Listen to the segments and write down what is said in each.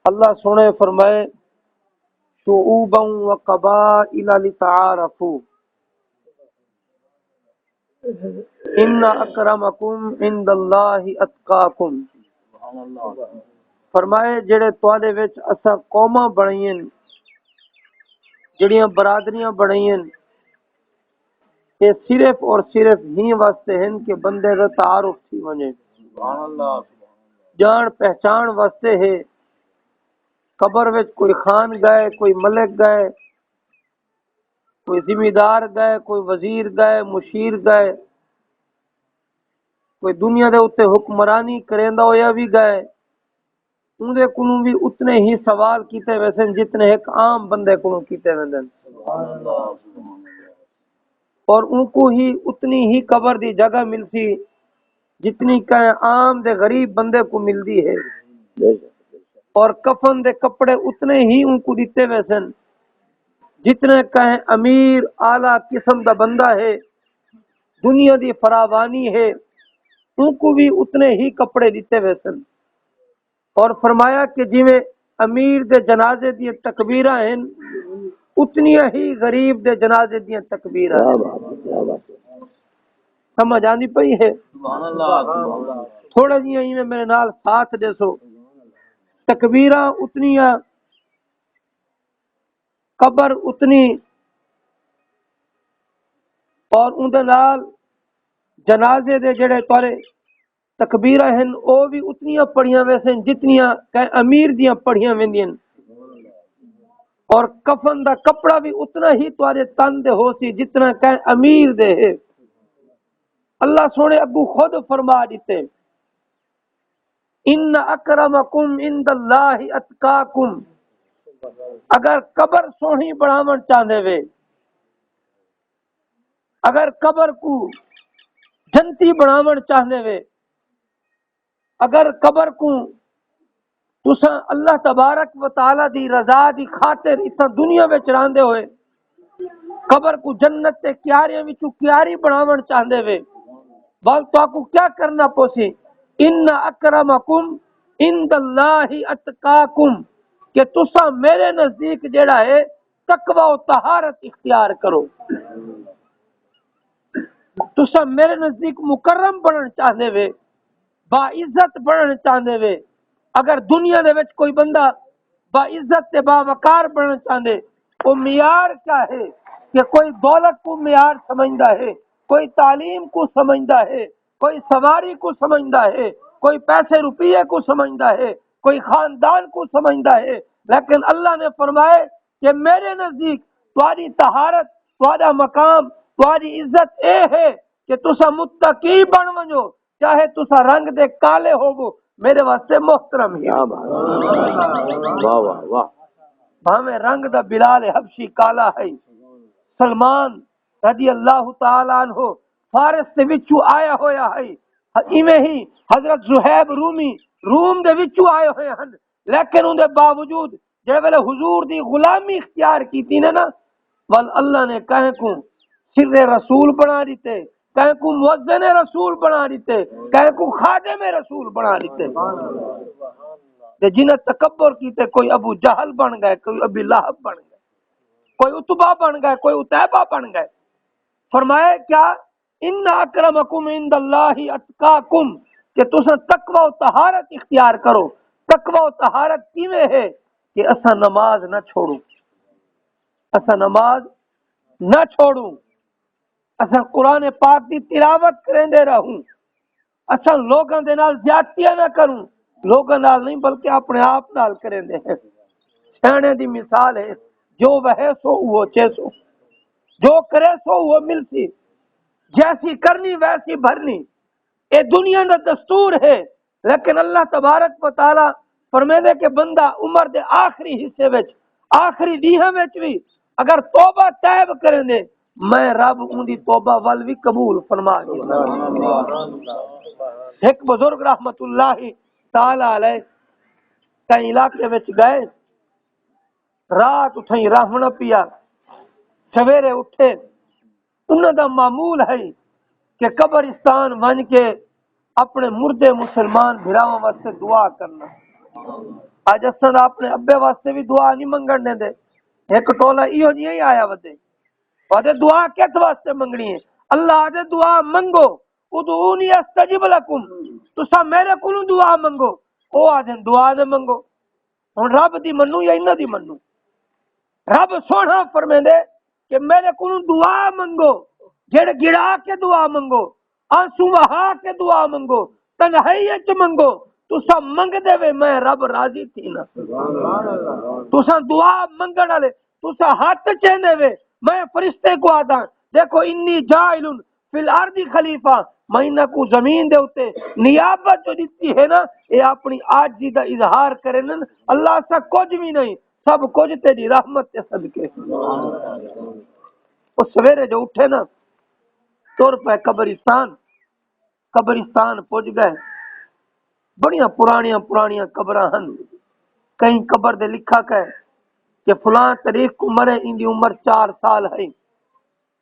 اللہ سونے فرمائے شعوبا و قبائل لتعارفوا ان اکرمکم عند اللہ اتقاکم۔ فرمائے جڑے تواڈے وچ اساں قوماں بنائیں، جڑیاں برادریاں بنائیں، یہ صرف اور صرف ہی واسطے ہیں کہ بندے دا تعارف تھی ونے، جان پہچان واسطے ہے۔ قبر وچ کوئی خان گئے، کوئی ملک گئے، کوئی ذمہ دار گئے، کوئی وزیر گئے، مشیر گئے، کوئی دنیا دے اوتے حکمرانی کریندا ہویا بھی گئے، اندے کولوں بھی اتنے ہی سوال کیتے ویسے جتنے ایک عام بندے کولوں کیتے ویندن، اور ان کو ہی اتنی ہی قبر دی جگہ ملتی جتنی کہ عام دے غریب بندے کو ملتی ہے، اور کفن دے کپڑے اتنے ہی ان کو دیتے ویسن جتنے کہیں امیر اعلیٰ قسم دا بندہ ہے، دنیا دی فراوانی ہے، ان کو بھی اتنے ہی کپڑے دیتے ویسن۔ اور فرمایا کہ جویں امیر دے جنازے دی تکبیراں ہیں اتنی ہی غریب دے جنازے دی تکبیراں ہیں۔ سمجھ آندی پئی ہے؟ تھوڑا جی میں میرے نال ساتھ دے سو، تکبیراں اتنیاں، قبر اتنی، اور اندے نال جنازے دے جڑے تورے تکبیراں ہیں او بھی اتنیاں پڑھیاں ویسے جتنیاں کہ امیر دیاں پڑھیاں ویندیاں، اور کفن دا کپڑا بھی اتنا ہی تورے تن دے ہو سی جتنا کہ امیر دے ہے۔ اللہ سونے ابو خود فرما دیتے ان اکرمکم عند اللہ اتقاکم۔ اگر قبر سونی بناون چاہندے وے، اگر قبر کو جنتی بناون چاہندے وے، اگر قبر کو تساں اللہ تبارک و تعالی دی رضا دی خاطر اتنا دنیا وچ راندے ہوئے قبر کو جنت تے کیاریاں وچوں کیاری بناون چاہندے وے، بل تو کو کیا کرنا پوسی ان اکرمکم عند اللہ اتقاکم، کہ تساں میرے نزدیک جیڑا ہے تقوی و طہارت اختیار کرو۔ تساں میرے نزدیک مکرم بننا چاہندے وے، با عزت بننا چاہندے وے، اگر دنیا دے وچ کوئی بندہ با عزت تے با وقار بننا چاہندے، وہ معیار کیا ہے کہ کوئی دولت کو معیار سمجھدا ہے، کوئی تعلیم کو سمجھدا ہے، کوئی سواری کو سمجھدا ہے، کوئی پیسے روپیے کو سمجھدا ہے، کوئی خاندان کو سمجھدا ہے، لیکن اللہ نے فرمائے کہ میرے نزدیک تمہاری طہارت، تمہارا مقام، تمہاری عزت اے ہے کہ تسا متقی بن ونجو، چاہے تسا رنگ دے کالے ہوگو میرے واسطے محترم ہی۔ واہ واہ واہ، بھاویں رنگ دا بلال حبشی کالا ہے، سلمان رضی اللہ تعالیٰ عنہ فارس دے وچوں آیا ہویا ہے، ایویں ہی حضرت زہیب رومی روم دے وچوں آئے ہوئے ہیں، لیکن ان دے باوجود جے ویلے حضور دی غلامی اختیار کیتی نا ول اللہ نے کہیں کو سر رسول بنا دیتے، کہیں کو مؤذن رسول بنا دیتے، کہیں کو خادم رسول بنا دیتے، جنہیں تکبر کیتے کوئی ابو جہل بن گئے، کوئی ابی لہب بن گئے، کوئی اتبا بن گئے، کوئی اتیبہ بن گئے۔ فرمائے کیا ان اکرمکم عند اللہ اتقاکم، کہ تساں تقوی و طہارت اختیار کرو۔ تقوی و طہارت کیویں ہے کہ اساں نماز نہ چھوڑوں، اساں نماز نہ چھوڑوں، اساں قرآن پاک دی تلاوت کریندے رہوں، اساں لوگاں دے نال زیادتیاں نہ کروں، لوگاں نال نہیں بلکہ اپنے آپ نال کریندے ہیں۔ سیانے دی مثال ہے جو وہے سو وہ چیسو، جو کرے سو وہ ملتی، جیسی کرنی ویسی بھرنی، اے دنیا کا دستور ہے، لیکن اللہ تبارک و تعالی فرمیندے کہ بندہ عمر دے آخری حصے وچ آخری دیہاں وچ بھی اگر توبہ تائب کریں دے میں رب ان دی توبہ ول بھی قبول فرما گیا۔ ایک بزرگ رحمت اللہ تعالی علیہ کئی علاقے وچ گئے، رات اٹھیں رہنا پیا، سویرے اٹھے، انہاں دا معمول ہے کہ قبرستان ون کے اپنے مردے مسلمان بھراواں واسطے دعا کرنا۔ اج اساں اپنے ابے واسطے بھی دعا نہیں منگن دے ایک ٹولا ایو جی ہی آیا ودے اور دعا کس واسطے منگنی ہے اللہ دے دعا منگو ادعونی استجب لکم تسا میرے کولوں دعا منگو او آدن دعا نہ منگو ہن رب دی منو یا انہاں دی منو رب سونا فرمیندے کہ میرے کولوں دعا منگو جڑ گڑا کے دعا منگو آنسو بہا کے دعا منگو تنہائی وچ منگو تسا منگ دے وے میں رب راضی تھی نا تسا دعا منگن والے تسا ہاتھ چیندے وے میں فرشتے کو آداں دیکھو انی جاعل فی الارض خلیفہ میں انہاں کو زمین دے اوتے نیابت جو دیتی ہے نا اے اپنی عاجزی دا اظہار کرن اللہ سا کچھ بھی نہیں سب کچھ تیری رحمت کے صدقے وہ سویرے جو اٹھے نا تر پہ قبرستان پہنچ گئے بڑیاں پرانیاں قبراں ہن کہیں قبر دے لکھا کہ فلاں تاریخ کو مرے ان دی عمر 4 سال ہے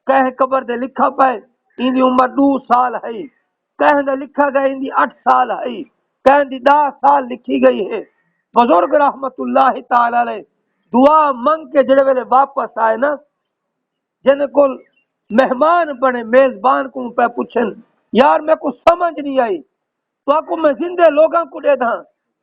کہیں قبر دے لکھا پائے ان دی عمر 2 سال ہے کہیں دے لکھا گئے ان دی 8 سال ہے کہیں دی 10 سال لکھی گئی ہے بزرگ رحمت اللہ تعالی علیہ دعا منگ کے جڑے ویلے واپس آئے نا جن کو مہمان بنے میزبان کو پہ پوچھن یار میں کو سمجھ نہیں آئی تو آپ کو میں زندے لوگاں کو دے داں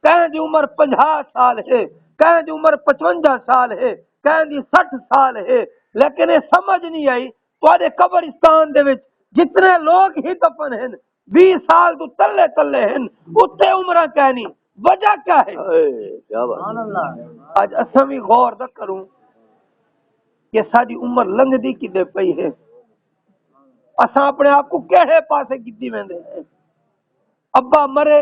کہیں دی عمر 50 سال ہے کہیں دی عمر 55 سال ہے کہیں دی 60 سال ہے لیکن یہ سمجھ نہیں آئی تو قبرستان دے وچ جتنے لوگ ہی دفن ہیں 20 سال تو تلے ہیں اتنے عمرہ کہنی وجہ کیا ہے آج اساں بھی غور نہ کروں کہ ساری عمر لنگ دی کی دے پئی ہے اساں اپنے آپ کو کہے پاسے کیتی ویندے ہیں ابا مرے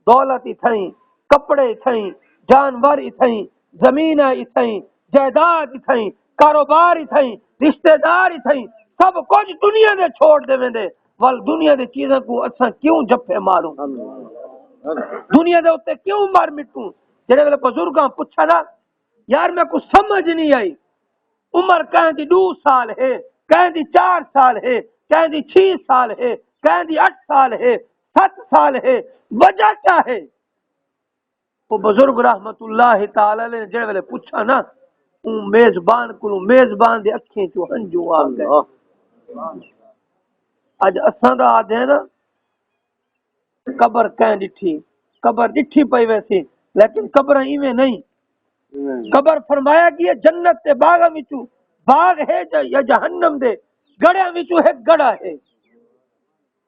دولت ہی تھیں کپڑے ہی تھیں جانور ہی تھیں زمین ہی تھیں جائیداد ہی تھیں کاروبار ہی تھیں رشتہ دار ہی تھیں سب کچھ دنیا دے چھوڑ دے ویندے ول دنیا دے چیزاں کو اساں کیوں جپے ماروں دنیا دے اوتے کیوں مار مٹوں جڑے ویلے بزرگاں پوچھا نا یار میں کو سمجھ نہیں آئی عمر کہیں دی 2 سال ہے کہیں دی 4 سال ہے کہیں دی 6 سال ہے کہیں دی 8 سال ہے 7 سال ہے وجہ کیا ہے وہ بزرگ رحمت اللہ تعالی نے جڑے ویلے پوچھا نا میزبان کو میزبان دے اکھیں چوں ہنجو آ گئے اج اساں دا آدھے نا قبر کہیں ڈٹھی قبر ڈٹھی پئی ویسی لیکن قبر ایویں نہیں قبر فرمایا کہ یہ جنت تے باغاں وچوں باغ ہے یا جہنم دے گڑیاں وچوں ایک گڑا ہے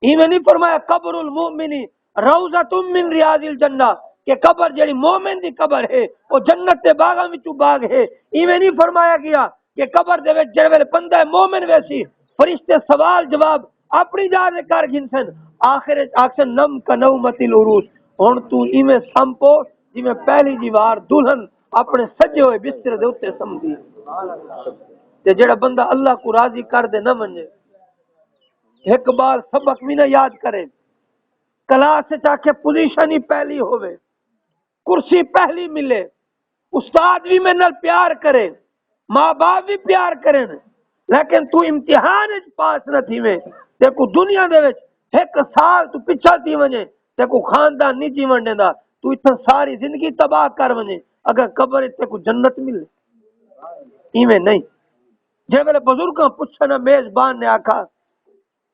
ایویں نہیں فرمایا قبر المؤمن روضۃ من ریاض الجنہ کہ قبر جڑی مومن دی قبر ہے وہ جنت دے باغاں وچوں باغ ہے ایویں نہیں فرمایا گیا کہ قبر دے وچ جڑے ویلے بندہ مومن ویسی فرشتے سوال جواب اپنی جان کر گھنسن آخر اکثر نم کا نومت العروس ہن تو ایویں سمپو جویں پہلی دیوار دلہن اپنے سجے ہوئے بستر دے اوتے سمدھی تے جڑا بندہ اللہ کو راضی کر دے نہ منجے ایک بار سبق بھی نہ یاد کرے کلاس سے چاہ کے پوزیشن ہی پہلی ہوئے کرسی پہلی ملے استاد بھی میں نال پیار کرے ماں باپ بھی پیار کریں لیکن تو امتحان پاس نہ تھی میں تے کو دنیا دے وچ 1 سال تو پچھا تھی ونے تے کو خاندان نہیں جیون دیندا تو اتنا ساری زندگی تباہ کر ونے اگر قبر تے کو جنت ملے ایویں نہیں جے ویلے بزرگاں پوچھنا میزبان نے آکھا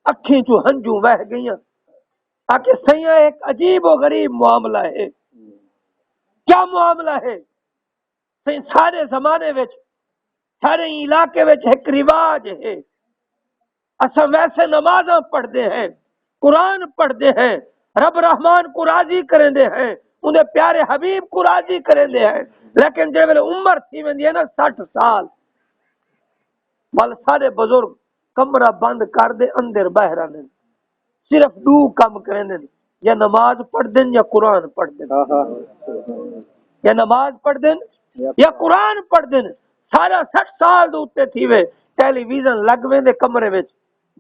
اکھیں چوں ہنجو بہ گئیاں آکے سیاں ایک عجیب و غریب معاملہ ہے کیا معاملہ ہے سارے زمانے وچ سارے علاقے وچ ایک رواج ہے اساں ویسے نمازاں پڑھتے ہیں قرآن پڑھتے ہیں رب رحمان کو راضی کرندے ہیں انہیں پیارے حبیب کو راضی کرندے ہیں لیکن جے ویلے عمر تھی ویندی ہے نا 60 سال بل سارے بزرگ کمرہ بند کر دے اندر بہ رہے صرف 2 کام کرندے یا نماز پڑھ دیں یا قرآن پڑھ دیں یا نماز پڑھ دیں یا قرآن پڑھ دیں سارا 60 سال دے اوتے تھی وے ٹیلی ویژن لگ ویندے کمرے وچ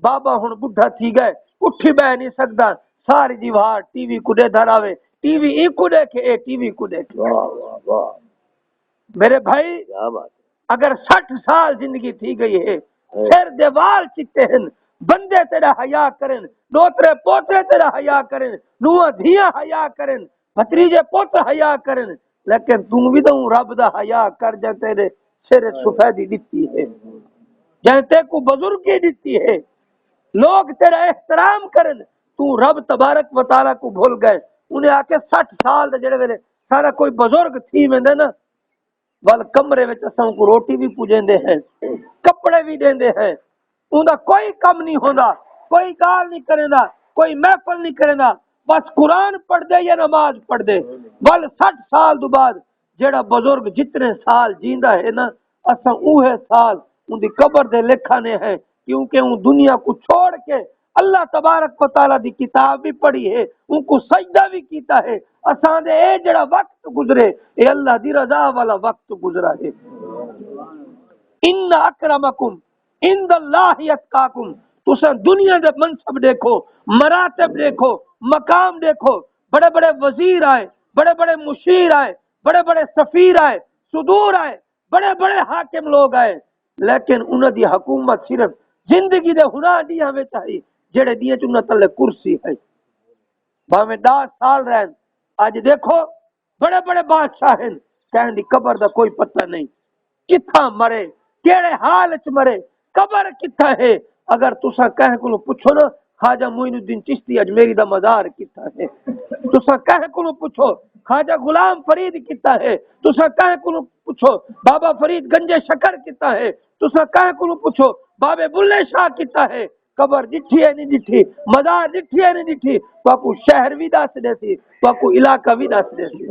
بابا ہن بڈھا تھی گئے اٹھی بہ نہیں سکدا ساری دیوار ٹی وی کو دے دھراوے ٹی وی ای کو دیکھے اے ٹی وی کو دیکھے میرے بھائی اگر 60 سال زندگی تھی گئی ہے پھر دیوال چکتے ہیں بندے تیرا حیا کرن دوترے پوترے تیرا حیا کرن نوہ دھیاں حیا کرن بھتریجے پوتر حیا کرن لیکن تم بھی تو رب دا حیا کر جا تیرے سر سفیدی دتی ہے جیتے کو بزرگی دتی ہے لوگ تیرا احترام کرن تو رب تبارک و تعالی کو بھول گئے انہیں آ کے 60 سال دے جڑے ویلے سارا کوئی بزرگ تھی ویندے نا ول کمرے وچ اساں کو روٹی بھی پوجیندے ہیں کپڑے بھی دیندے ہیں اوندا کوئی کم نہیں ہوندا کوئی گال نہیں کریندا کوئی محفل نہیں کریندا بس قرآن پڑھ دے یا نماز پڑھ دے ول 60 سال تو بعد جیڑا بزرگ جتنے سال جیندا ہے نا اساں اوہے سال ان دی قبر دے لکھانے ہیں کیونکہ ان دنیا کو چھوڑ کے اللہ تبارک و تعالی دی کتاب بھی پڑھی ہے ان کو سجدہ بھی کیتا ہے اساں دے اے جڑا وقت گزرے اے اللہ دی رضا والا وقت گزرا ہے ان اکرمکم عند اللہ اتقاکم تساں دنیا دے منصب دیکھو مراتب دیکھو مقام دیکھو بڑے بڑے وزیر آئے بڑے بڑے مشیر آئے بڑے بڑے سفیر آئے صدور آئے بڑے بڑے حاکم لوگ آئے لیکن انہاں دی حکومت صرف زندگی دے ہنا دیاں وچ آئی جڑے دیاں چ انہاں تلے کرسی ہے بھاویں 10 سال رہن اج دیکھو بڑے بڑے بادشاہ ہیں کہن دی قبر دا کوئی پتہ نہیں کتھاں مرے کیڑے حال وچ مرے قبر کتھا ہے اگر تساں کہے کو پوچھو نا خواجہ معین الدین چشتی اجمیری دا مزار کتھا ہے تساں کہے کو پوچھو خواجہ غلام فرید کتھا ہے تساں کہے کو پوچھو بابا فرید گنج شکر کتھا ہے تساں کہے کو پوچھو بابے بلے شاہ کتھا ہے قبر ڈٹھی ہے نہیں ڈٹھی مزار ڈٹھی ہے نہیں ڈٹھی تو کو شہر بھی دس دے سی تو کو علاقہ بھی دس دے سی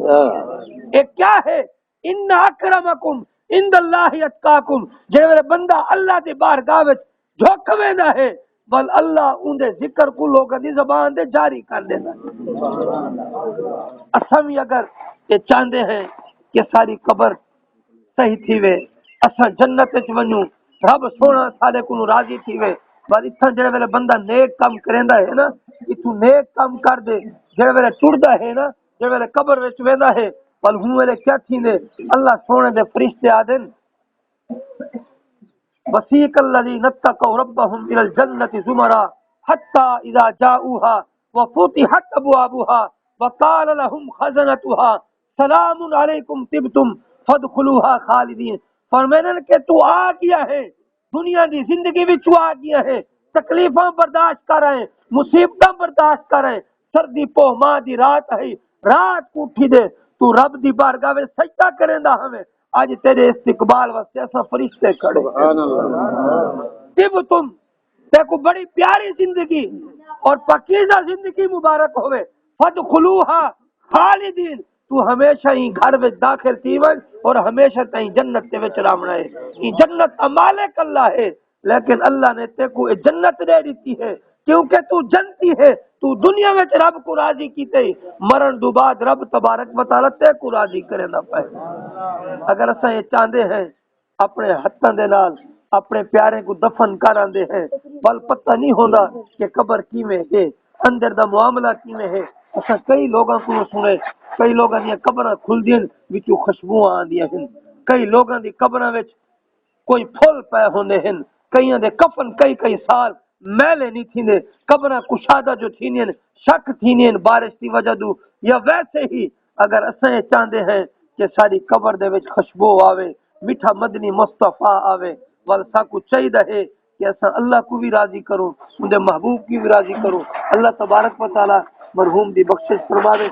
اے کیا ہے ان اکرمکم عند اللہ اتقاکم جے بندہ اللہ دی بارگاہ وچ جھک ویندا ہے بل اللہ اون دے ذکر کو لوگاں دی زبان دے جاری کر دیندا اساں بھی اگر یہ چاہندے ہیں کہ ساری قبر صحیح تھی وے اساں جنت وچ ونجوں رب سونا سارے کو راضی تھی وے بس اتھاں جڑے ویلے بندہ نیک کام کریندا ہے نا اتو نیک کام کر دے جڑے ویلے ٹردا ہے نا جڑے ویلے قبر وچ ویندا ہے بل ہوں ویلے کیا تھیندے اللہ سونے دے فرشتے آدن وسیق الذین اتقوا ربهم الى الجنة زمرا حتى اذا جاءوها وفتحت ابوابها وقال لهم خزنتها سلام علیکم طبتم فادخلوها خالدین فرمایا کہ تو آ گیا ہے دنیا دی زندگی وچ آ گیا ہے تکلیفاں برداشت کر رہے مصیبتاں برداشت کر رہے سردی پو ماں دی رات ہے رات کو اٹھی دے تو رب دی بارگاہ وچ سجدہ کریندا ہمیں آج تیرے استقبال واسطے ایسا فرشتے کھڑے سبحان اللہ تب تم دیکھو بڑی پیاری زندگی اور پاکیزہ زندگی مبارک ہوئے فادخلوها خالدین تو ہمیشہ ہی گھر وچ داخل تھی ون اور ہمیشہ تائیں جنت دے وچ رامنا ہے یہ جنت مالک اللہ ہے لیکن اللہ نے تے کو جنت دے دیتی ہے کیونکہ تو جنتی ہے تو دنیا میں رب کو راضی کیتے مرن دو بعد رب تبارک و تعالی تے کو راضی کرے نہ پائے اگر اساں یہ چاہندے ہیں اپنے ہتھاں دے نال اپنے پیارے کو دفن کر آندے ہیں بل پتہ نہیں ہوندا کہ قبر کیویں ہے اندر دا معاملہ کیویں ہے اساں کئی لوگاں کو سنے کئی لوگاں دی قبراں کھلدیاں وچوں خوشبو آندیاں ہیں کئی لوگاں دی قبراں وچ کوئی پھل پے ہوندے ہیں کئیاں دے کفن کئی سال میلے نہیں تھیندے قبراں کشادہ جو تھینیاں شک تھینیاں بارش دی وجہ تو یا ویسے ہی اگر اساں یہ چاہندے ہیں کہ ساری قبر دے وچ خوشبو آوے میٹھا مدنی مصطفیٰ آوے ول ساکو چاہیے ہے کہ اساں اللہ کو بھی راضی کرو ان دے محبوب کی بھی راضی کرو اللہ تبارک و تعالی مرحوم دی بخشش فرماوے